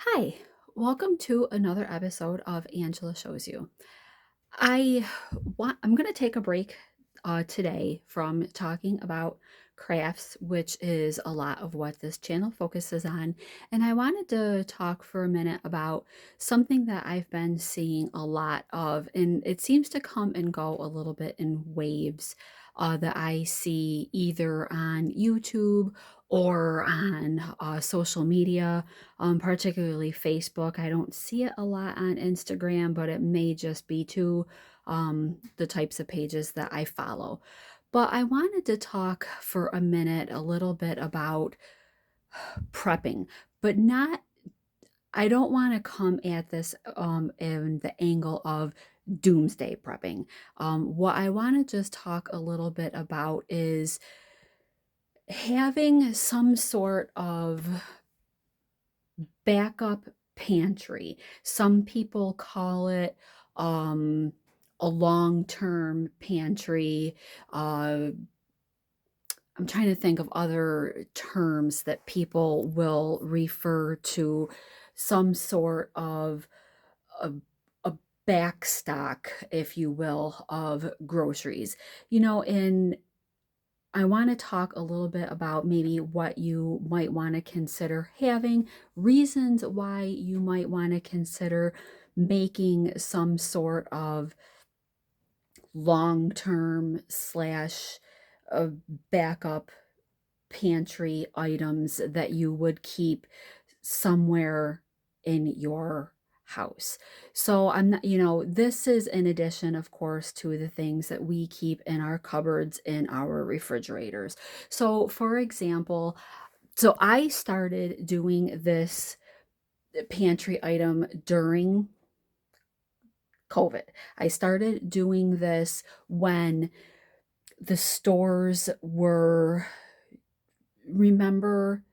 Hi, welcome to another episode of Angela Shows You. I'm going to take a break today from talking about crafts, which is a lot of what this channel focuses on. And I wanted to talk for a minute about something that I've been seeing a lot of, and it seems to come and go a little bit in waves that I see either on YouTube or on social media, particularly Facebook. I don't see it a lot on Instagram, but it may just be too the types of pages that I follow. But I wanted to talk for a minute a little bit about prepping, but not, I don't want to come at this in the angle of doomsday prepping. What I want to just talk a little bit about is having some sort of backup pantry. Some people call it a long-term pantry. Uh, I'm trying to think of other terms that people will refer to some sort of a, a backstock, if you will, of groceries. And I want to talk a little bit about maybe what you might want to consider having, reasons why you might want to consider making some sort of long-term slash backup pantry items that you would keep somewhere in your house. So I'm not, this is in addition, of course, to the things that we keep in our cupboards, in our refrigerators. So, for example, I started doing this pantry item during COVID. I started doing this when the stores were, remember,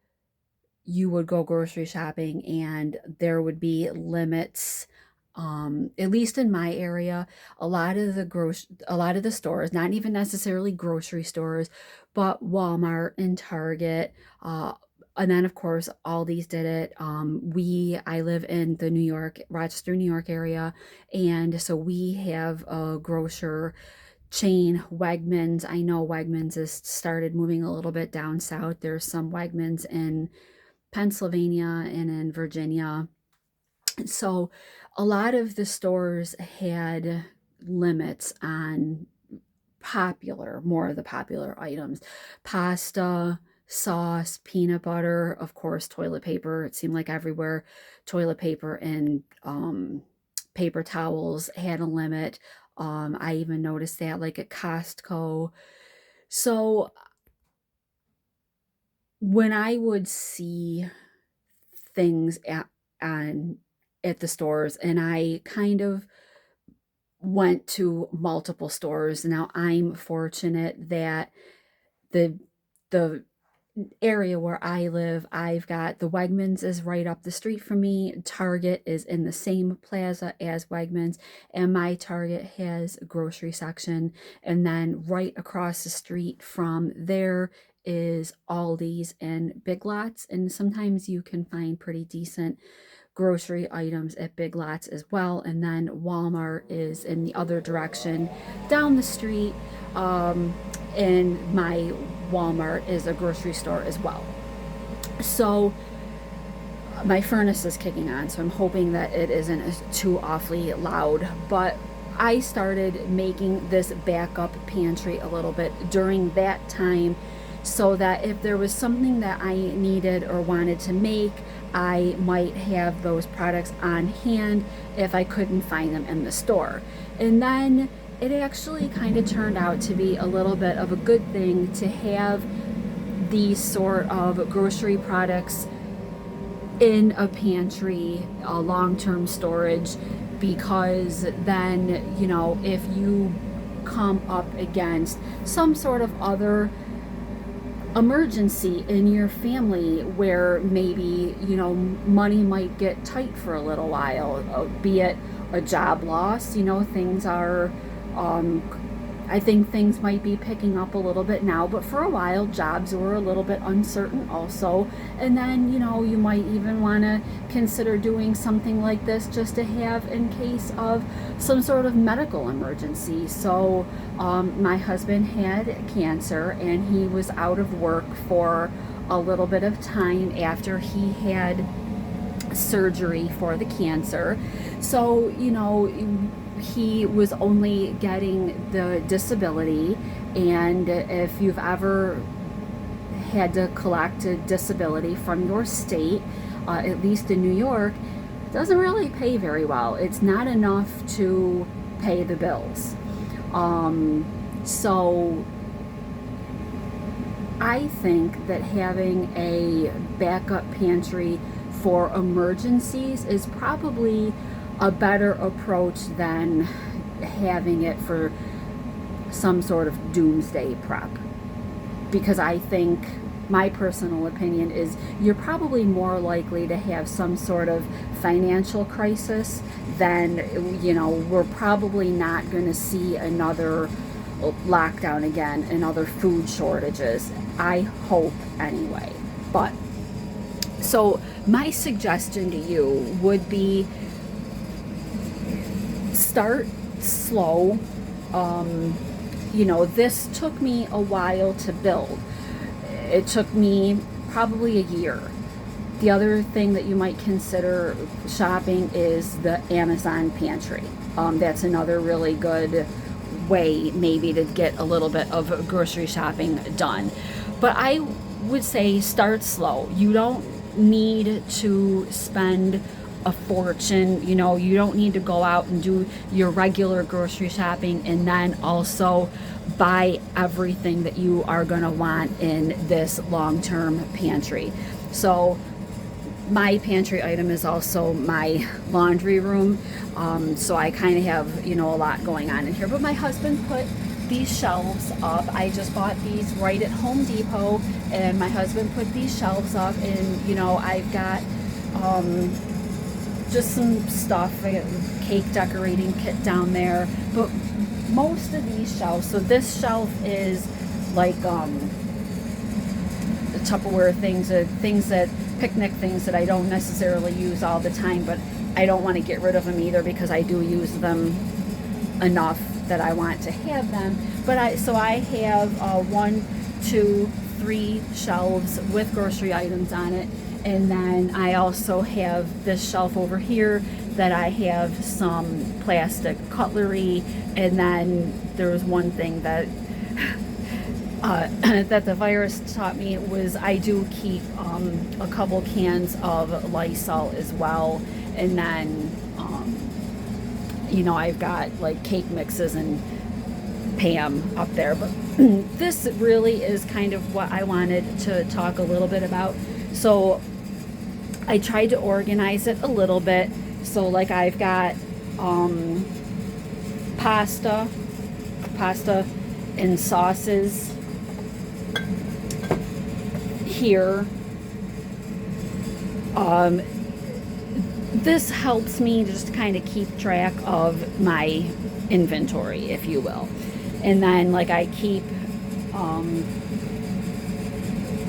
you would go grocery shopping and there would be limits. At least in my area, a lot of the stores, not even necessarily grocery stores, but Walmart and Target, and then of course Aldi's did it. I live in the Rochester, New York area, and so we have a grocer chain, Wegmans. I know Wegmans has started moving a little bit down south. There's some Wegmans in Pennsylvania and in Virginia. So a lot of the stores had limits on more of the popular items: pasta, sauce, peanut butter, of course, toilet paper. It seemed like everywhere toilet paper and paper towels had a limit. I even noticed that like at Costco. So when I would see things on at the stores, and I kind of went to multiple stores. Now I'm fortunate that the the area where I live, I've got the Wegmans is right up the street from me. Target is in the same plaza as Wegmans, and my Target has a grocery section. And then right across the street from there is Aldi's and Big Lots. And sometimes you can find pretty decent grocery items at Big Lots as well. And then Walmart is in the other direction down the street. And my Walmart is a grocery store as well. So my furnace is kicking on, so I'm hoping that it isn't too awfully loud. But I started making this backup pantry a little bit during that time so that if there was something that I needed or wanted to make, I might have those products on hand if I couldn't find them in the store. And then it actually kind of turned out to be a little bit of a good thing to have these sort of grocery products in a pantry, a long-term storage, because then, if you come up against some sort of other emergency in your family where maybe, money might get tight for a little while, be it a job loss, things are, I think things might be picking up a little bit now, but for a while jobs were a little bit uncertain also. And then, you might even want to consider doing something like this just to have in case of some sort of medical emergency. So my husband had cancer, and he was out of work for a little bit of time after he had surgery for the cancer. So, he was only getting the disability, and if you've ever had to collect a disability from your state, at least in New York, it doesn't really pay very well. It's not enough to pay the bills. So I think that having a backup pantry for emergencies is probably a better approach than having it for some sort of doomsday prep. Because I think, my personal opinion is, you're probably more likely to have some sort of financial crisis than, we're probably not going to see another lockdown again and other food shortages. I hope anyway. But so my suggestion to you would be, start slow. This took me a while to build. It took me probably a year. The other thing that you might consider shopping is the Amazon pantry. That's another really good way maybe to get a little bit of grocery shopping done. But I would say start slow. You don't need to spend a fortune. You don't need to go out and do your regular grocery shopping and then also buy everything that you are going to want in this long-term pantry. So my pantry item is also my laundry room. So I kind of have, a lot going on in here. But my husband put these shelves up. I just bought these right at Home Depot, and my husband put these shelves up, and, I've got just some stuff, I got a cake decorating kit down there. But most of these shelves, so this shelf is like the Tupperware picnic things that I don't necessarily use all the time, but I don't want to get rid of them either because I do use them enough that I want to have them. But I have 1, 2, 3 shelves with grocery items on it, and then I also have this shelf over here that I have some plastic cutlery, and then there's one thing that that the virus taught me was I do keep a couple cans of Lysol as well, and then I've got like cake mixes and Pam up there. But this really is kind of what I wanted to talk a little bit about. So I tried to organize it a little bit. So like I've got pasta and sauces here. This helps me just kind of keep track of my inventory, if you will. And then like I keep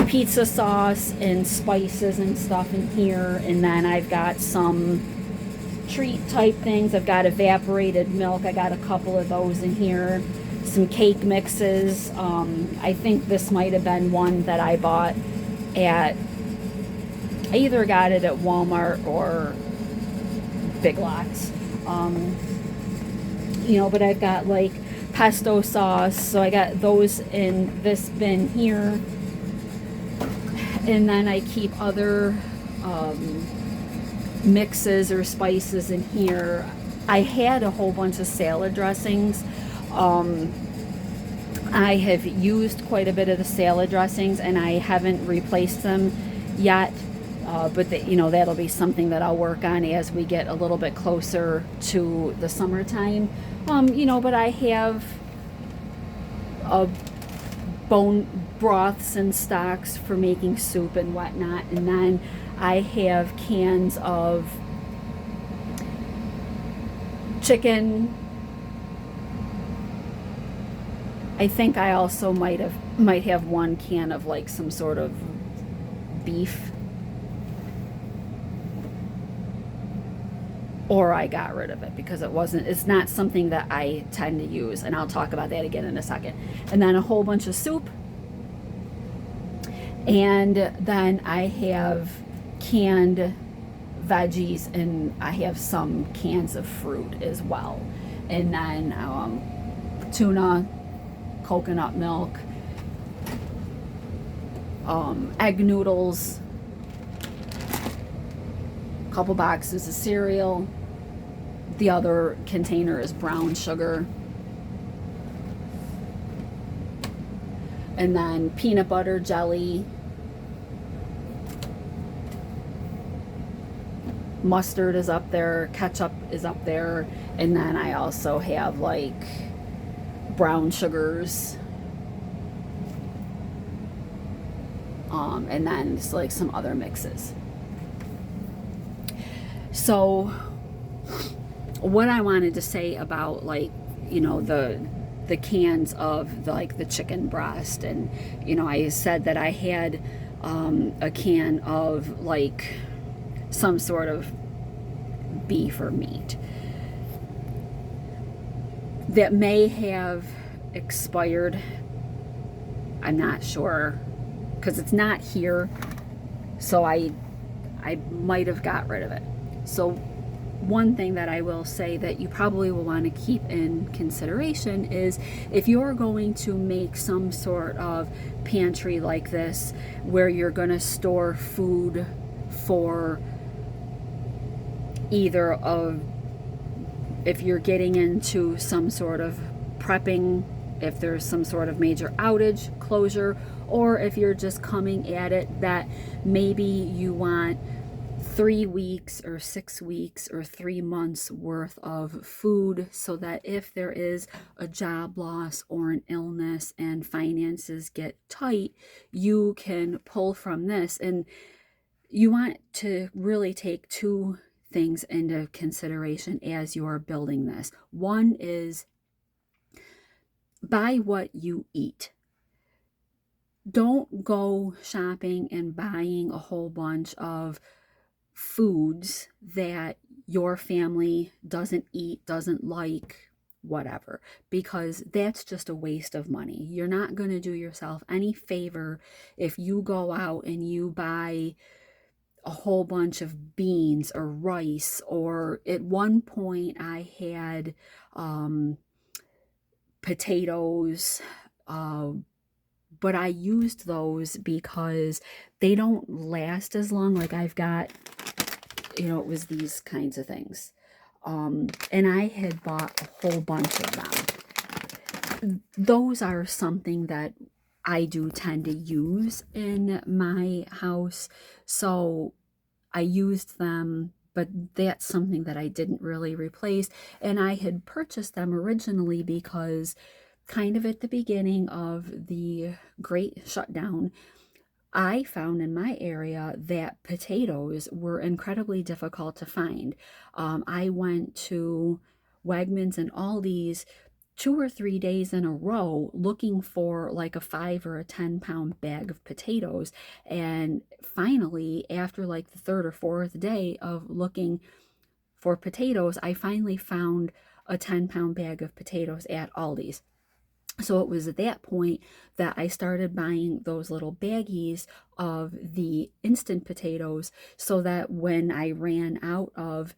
pizza sauce and spices and stuff in here, and then I've got some treat type things. I've got evaporated milk. I got a couple of those in here. Some cake mixes. I think this might have been one that I bought I either got it at Walmart or Big Lots. But I've got like pesto sauce, so I got those in this bin here. And then I keep other mixes or spices in here. I had a whole bunch of salad dressings. I have used quite a bit of the salad dressings, and I haven't replaced them yet. But that'll be something that I'll work on as we get a little bit closer to the summertime. But I have bone broths and stocks for making soup and whatnot, and then I have cans of chicken, I think I also might have one can of like some sort of beef, or I got rid of it because it's not something that I tend to use, and I'll talk about that again in a second. And then a whole bunch of soup, and then I have canned veggies, and I have some cans of fruit as well. And then tuna, coconut milk, egg noodles, a couple boxes of cereal. The other container is brown sugar. And then peanut butter jelly, mustard is up there, ketchup is up there, and then I also have like brown sugars, and then just like some other mixes. So what I wanted to say about, like, the cans of like the chicken breast, and I said that I had a can of like some sort of beef or meat that may have expired. I'm not sure because it's not here, so I might have got rid of it. So one thing that I will say that you probably will want to keep in consideration is if you're going to make some sort of pantry like this where you're going to store food for either of, if you're getting into some sort of prepping, if there's some sort of major outage, closure, or if you're just coming at it that maybe you want 3 weeks or 6 weeks or 3 months worth of food, so that if there is a job loss or an illness and finances get tight, you can pull from this. And you want to really take two things into consideration as you are building this. One is buy what you eat. Don't go shopping and buying a whole bunch of foods that your family doesn't eat, doesn't like, whatever, because that's just a waste of money. You're not going to do yourself any favor if you go out and you buy a whole bunch of beans or rice, or at one point I had potatoes, uh, but I used those because they don't last as long. Like I've got, it was these kinds of things. And I had bought a whole bunch of them. Those are something that I do tend to use in my house. So I used them, but that's something that I didn't really replace. And I had purchased them originally because kind of at the beginning of the Great Shutdown, I found in my area that potatoes were incredibly difficult to find. I went to Wegmans and Aldi's 2 or 3 days in a row looking for like a 5 or 10 pound bag of potatoes. And finally, after like the third or fourth day of looking for potatoes, I finally found a 10 pound bag of potatoes at Aldi's. So it was at that point that I started buying those little baggies of the instant potatoes, so that when I ran out of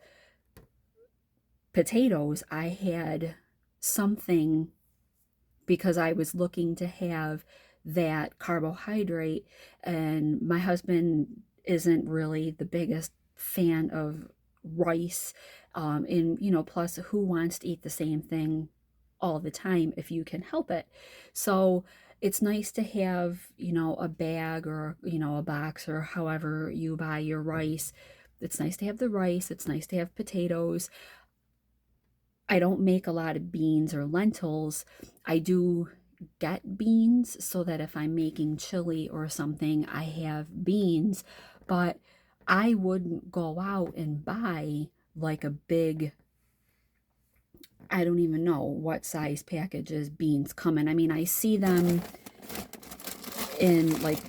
potatoes, I had something, because I was looking to have that carbohydrate. And my husband isn't really the biggest fan of rice. And, plus, who wants to eat the same thing all the time if you can help it? So it's nice to have, a bag or, a box or however you buy your rice. It's nice to have the rice. It's nice to have potatoes. I don't make a lot of beans or lentils. I do get beans so that if I'm making chili or something, I have beans, but I wouldn't go out and buy like a big I don't even know what size packages beans come in. I mean, I see them in like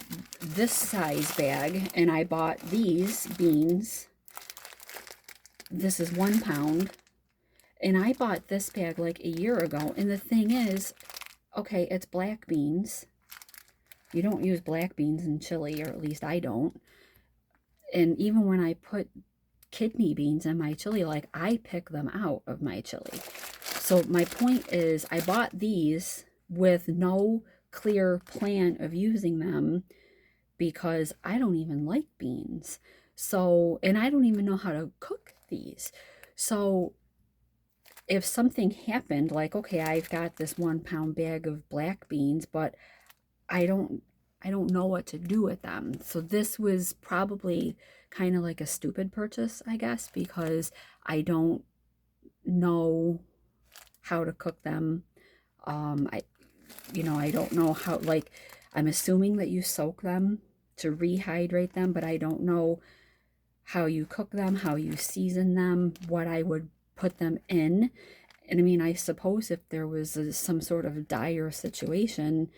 this size bag, and I bought these beans. This is 1 pound, and I bought this bag like a year ago. And the thing is, okay, it's black beans. You don't use black beans in chili, or at least I don't. And even when I put kidney beans in my chili, like I pick them out of my chili. So my point is, I bought these with no clear plan of using them because I don't even like beans. So, and I don't even know how to cook these. So if something happened, like, okay, I've got this 1 pound bag of black beans, but I don't I don't know what to do with them. So this was probably kind of like a stupid purchase, I guess, because I don't know how to cook them. I I don't know how, like, I'm assuming that you soak them to rehydrate them, but I don't know how you cook them, how you season them, what I would put them in. And I mean, I suppose if there was some sort of dire situation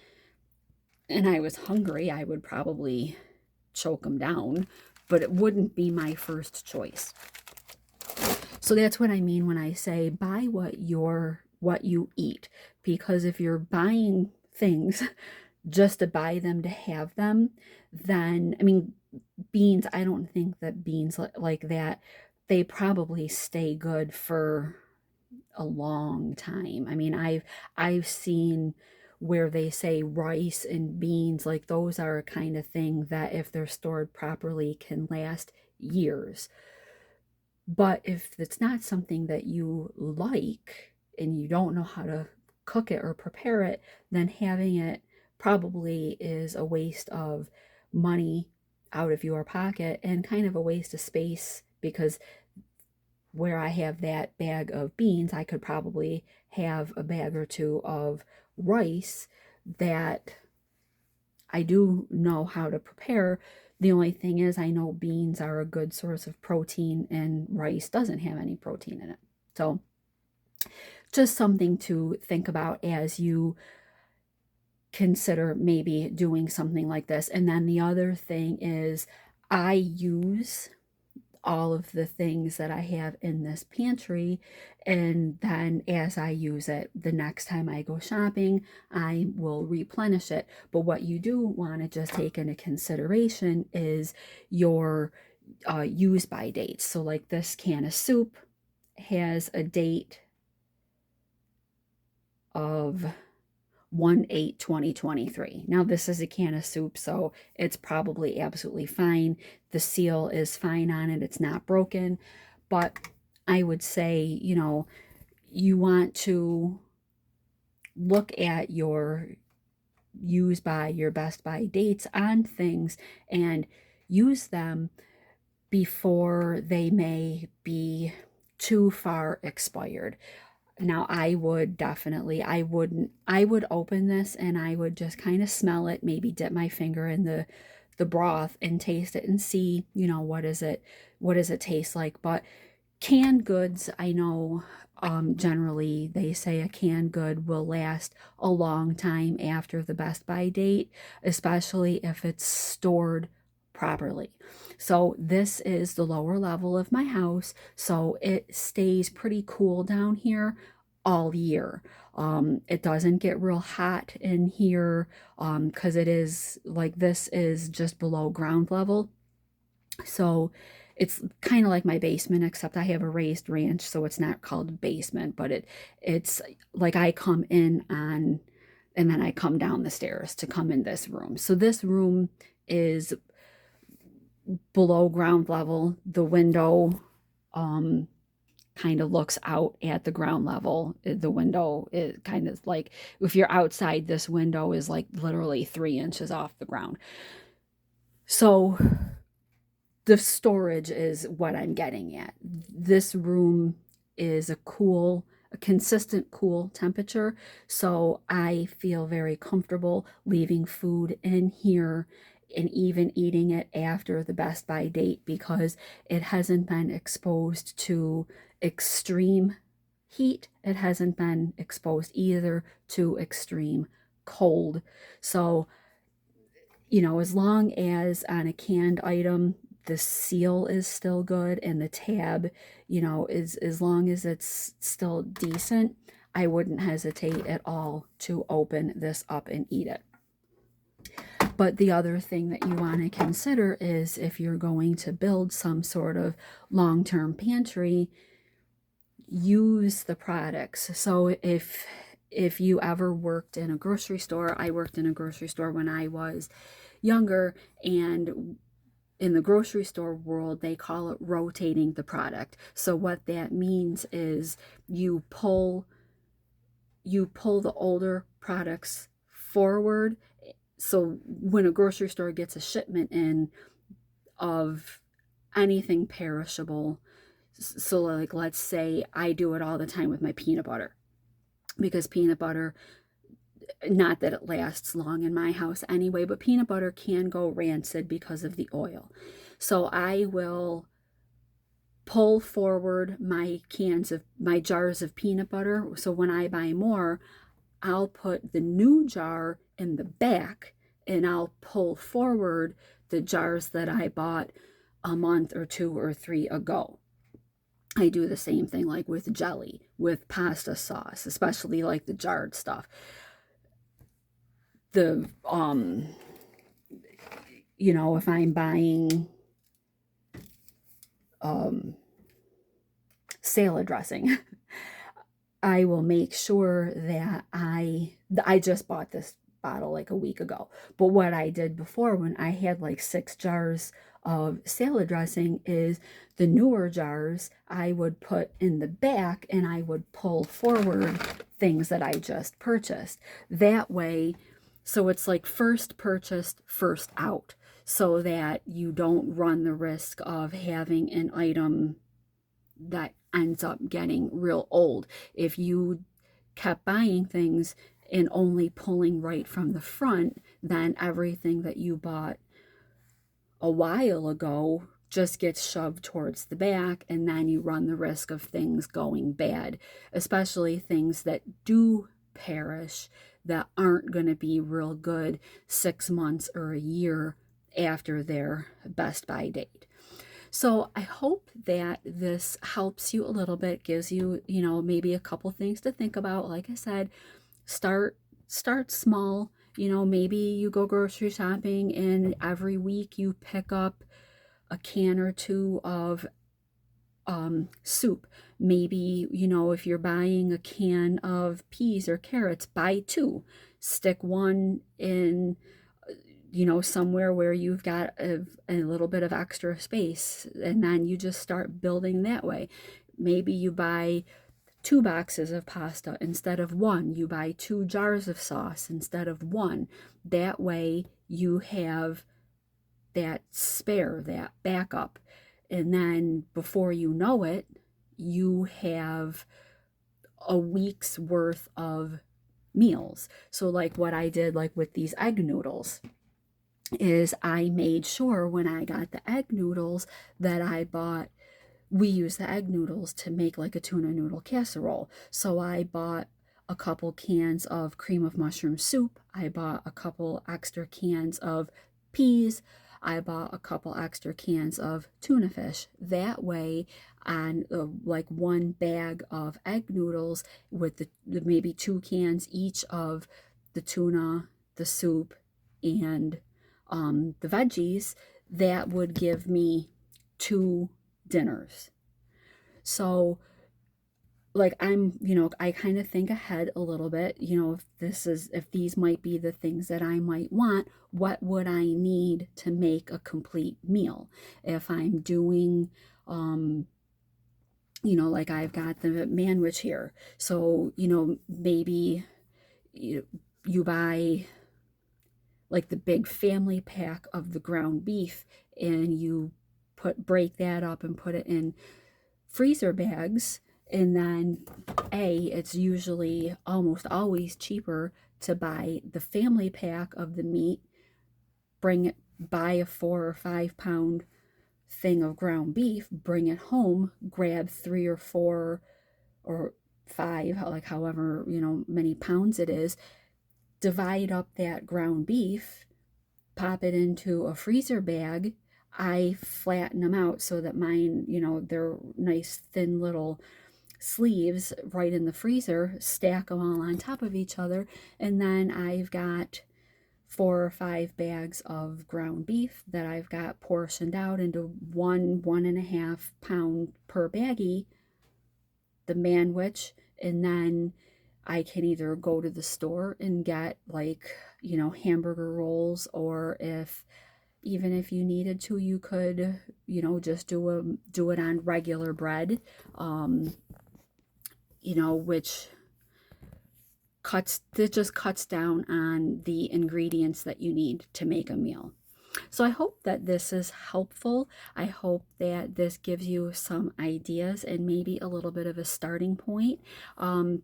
and I was hungry, I would probably choke them down, but it wouldn't be my first choice. So that's what I mean when I say buy what you eat, because if you're buying things just to buy them to have them, then I mean beans, I don't think that beans like that, they probably stay good for a long time. I mean, I've seen where they say rice and beans, like those are a kind of thing that if they're stored properly can last years. But if it's not something that you like and you don't know how to cook it or prepare it, then having it probably is a waste of money out of your pocket and kind of a waste of space, because where I have that bag of beans, I could probably have a bag or two of rice that I do know how to prepare. The only thing is, I know beans are a good source of protein, and rice doesn't have any protein in it. So, just something to think about as you consider maybe doing something like this. And then the other thing is, I use all of the things that I have in this pantry. And then as I use it, the next time I go shopping, I will replenish it. But what you do want to just take into consideration is your use by dates. So like this can of soup has a date of 1/8/2023. Now this is a can of soup, so it's probably absolutely fine. The seal is fine on it. It's not broken. But I would say, you want to look at your use by, your best by dates on things and use them before they may be too far expired. Now, I would definitely, I would open this and I would just kind of smell it, maybe dip my finger in the broth and taste it and see, what does it taste like? But canned goods, I know, generally they say a canned good will last a long time after the best by date, especially if it's stored properly. So this is the lower level of my house, so it stays pretty cool down here all year. It doesn't get real hot in here because it is like, this is just below ground level. So it's kind of like my basement, except I have a raised ranch, so it's not called a basement, but it's like I come in on, and then I come down the stairs to come in this room. So this room is below ground level. The window kind of looks out at the ground level. The window is kind of like, if you're outside, this window is like literally 3 inches off the ground. So the storage is what I'm getting at. This room is a consistent cool temperature. So I feel very comfortable leaving food in here and even eating it after the best by date because it hasn't been exposed to extreme heat. It hasn't been exposed either to extreme cold. So, as long as on a canned item, the seal is still good and the tab, is as long as it's still decent, I wouldn't hesitate at all to open this up and eat it. But the other thing that you want to consider is if you're going to build some sort of long-term pantry, use the products. So if you ever worked in a grocery store, I worked in a grocery store when I was younger, and in the grocery store world, they call it rotating the product. So what that means is you pull the older products forward. So when a grocery store gets a shipment in of anything perishable, so like let's say I do it all the time with my peanut butter, because peanut butter, not that it lasts long in my house anyway, but peanut butter can go rancid because of the oil. So I will pull forward my jars of peanut butter. So when I buy more, I'll put the new jar in the back and I'll pull forward the jars that I bought a month or 2 or 3 ago. I do the same thing like with jelly, with pasta sauce, especially like the jarred stuff. The if I'm buying salad dressing, I will make sure that I just bought this bottle like a week ago. But what I did before, when I had like 6 jars of salad dressing, is the newer jars I would put in the back and I would pull forward things that I just purchased. That way, so it's like first purchased, first out, so that you don't run the risk of having an item that ends up getting real old. If you kept buying things and only pulling right from the front, then everything that you bought a while ago just gets shoved towards the back, and then you run the risk of things going bad, especially things that do perish that aren't going to be real good 6 months or a year after their best by date. So I hope that this helps you a little bit, gives you, maybe a couple things to think about. Like I said, start small. Maybe you go grocery shopping and every week you pick up a can or two of soup. Maybe, if you're buying a can of peas or carrots, buy 2. Stick one in somewhere where you've got a little bit of extra space, and then you just start building that way. Maybe you buy 2 boxes of pasta instead of 1. You buy 2 jars of sauce instead of 1. That way you have that spare, that backup. And then before you know it, you have a week's worth of meals. So like what I did like with these egg noodles is I made sure when I got the egg noodles that we use the egg noodles to make like a tuna noodle casserole. So I bought a couple cans of cream of mushroom soup. I bought a couple extra cans of peas. I bought a couple extra cans of tuna fish. That way, on like 1 bag of egg noodles with the maybe 2 cans each of the tuna, the soup, and the veggies, that would give me 2 dinners. So like I kind of think ahead a little bit, if these might be the things that I might want, what would I need to make a complete meal? If I'm doing like I've got the manwich here. So, maybe you buy like the big family pack of the ground beef, and you break that up and put it in freezer bags. And then it's usually almost always cheaper to buy the family pack of the meat, buy a 4 or 5 pound thing of ground beef, bring it home, grab 3 or 4 or 5, like however, many pounds it is, divide up that ground beef, pop it into a freezer bag. I flatten them out so that mine, they're nice thin little sleeves right in the freezer, stack them all on top of each other, and then I've got 4 or 5 bags of ground beef that I've got portioned out into 1.5 pound per baggie, the manwich, and then I can either go to the store and get like, hamburger rolls, or even if you needed to, you could, just do it on regular bread, which just cuts down on the ingredients that you need to make a meal. So I hope that this is helpful. I hope that this gives you some ideas and maybe a little bit of a starting point.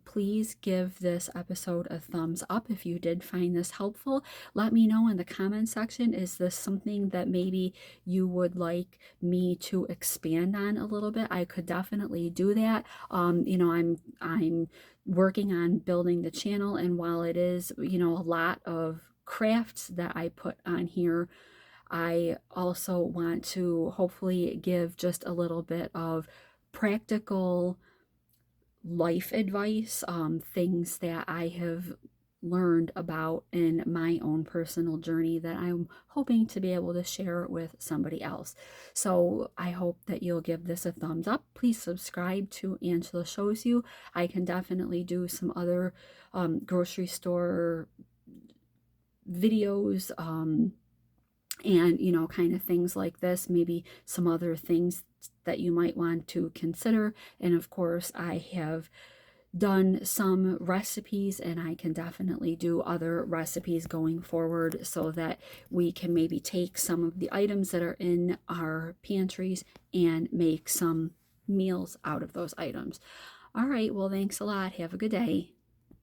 Please give this episode a thumbs up if you did find this helpful. Let me know in the comment section, is this something that maybe you would like me to expand on a little bit? I could definitely do that. I'm working on building the channel, and while it is, a lot of crafts that I put on here, I also want to hopefully give just a little bit of practical life advice, things that I have learned about in my own personal journey that I'm hoping to be able to share with somebody else. So I hope that you'll give this a thumbs up. Please subscribe to Angela Shows You. I can definitely do some other grocery store videos, and kind of things like this, maybe some other things that you might want to consider. And of course, I have done some recipes, and I can definitely do other recipes going forward, so that we can maybe take some of the items that are in our pantries and make some meals out of those items. All right, well, thanks a lot. Have a good day.